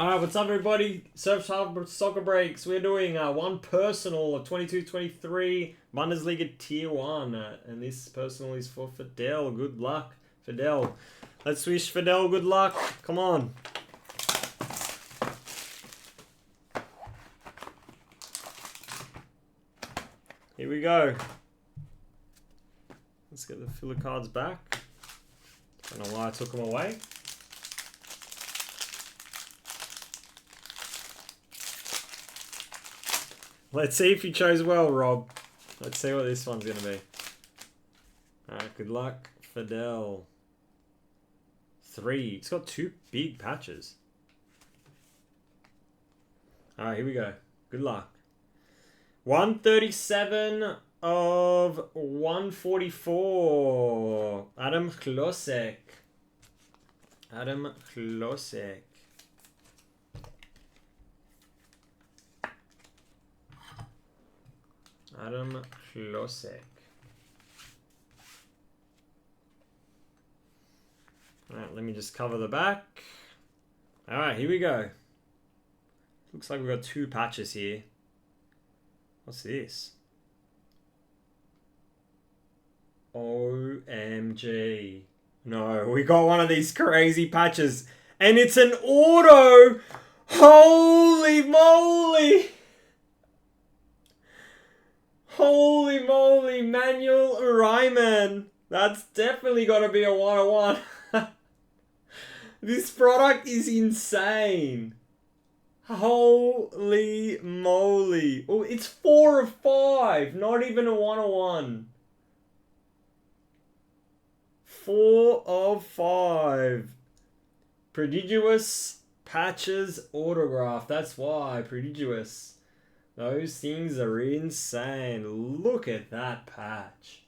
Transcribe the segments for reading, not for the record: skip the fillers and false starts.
Alright, what's up everybody? Surf Harbor Soccer Breaks. We're doing one personal of 22-23 Bundesliga Tier 1. And this personal is for Fidel. Good luck, Fidel. Let's wish Fidel good luck. Come on. Here we go. Let's get the filler cards back. Don't know why I took them away. Let's see if you chose well, Rob. Let's see what this one's going to be. Alright, good luck, Fidel. 3. It's got 2 big patches. Alright, here we go. Good luck. 137 of 144. Adam Klosek. Adam Klosek. Adam Klosek. Alright, let me just cover the back. Alright, here we go. Looks like we've got 2 patches here. What's this? OMG. No, we got one of these crazy patches. And it's an auto! Holy moly! Holy moly, Manuel Ryman. That's definitely got to be a 101. This product is insane. Holy moly. Oh, it's 4 of 5. Not even a 101. 4 of 5. Prodigious patches autograph. That's why. Prodigious. Those things are insane. Look at that patch.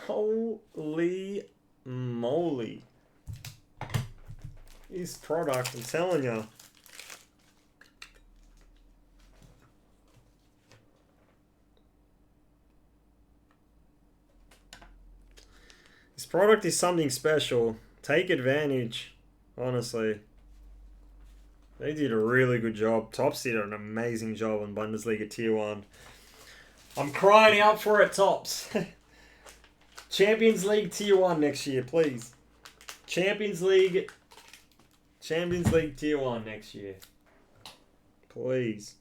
Holy moly. This product, I'm telling you. This product is something special. Take advantage, honestly. They did a really good job. Topps did an amazing job on Bundesliga Tier 1. I'm crying out for it, Topps. Champions League Tier 1 next year, please. Champions League Tier 1 next year. Please.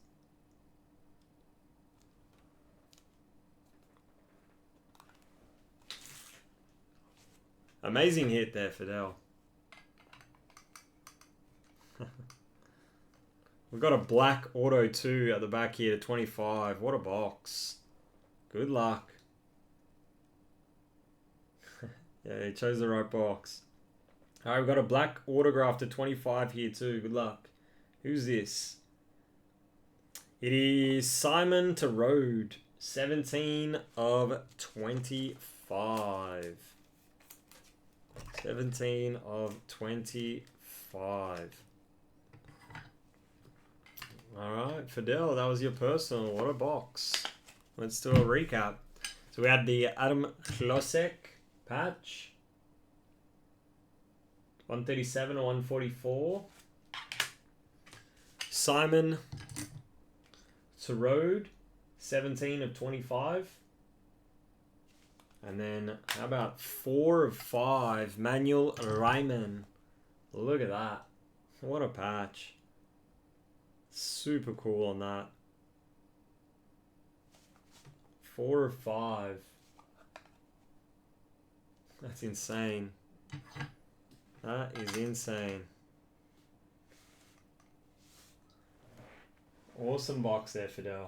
Amazing hit there, Fidel. We've got a black auto 2 at the back here to 25. What a box. Good luck. Yeah, he chose the right box. Alright, we've got a black autograph to 25 here too. Good luck. Who's this? It is Simon to Road. 17 of 25. 17 of 25. Alright, Fidel, that was your personal. What a box. Let's do a recap. So we had the Adam Klosek patch. 137 or 144. Simon to Road. 17 of 25. And then, how about 4 of 5? Manuel Ryman. Look at that. What a patch. Super cool on that. 4 of 5. That's insane. That is insane. Awesome box there, Fidel.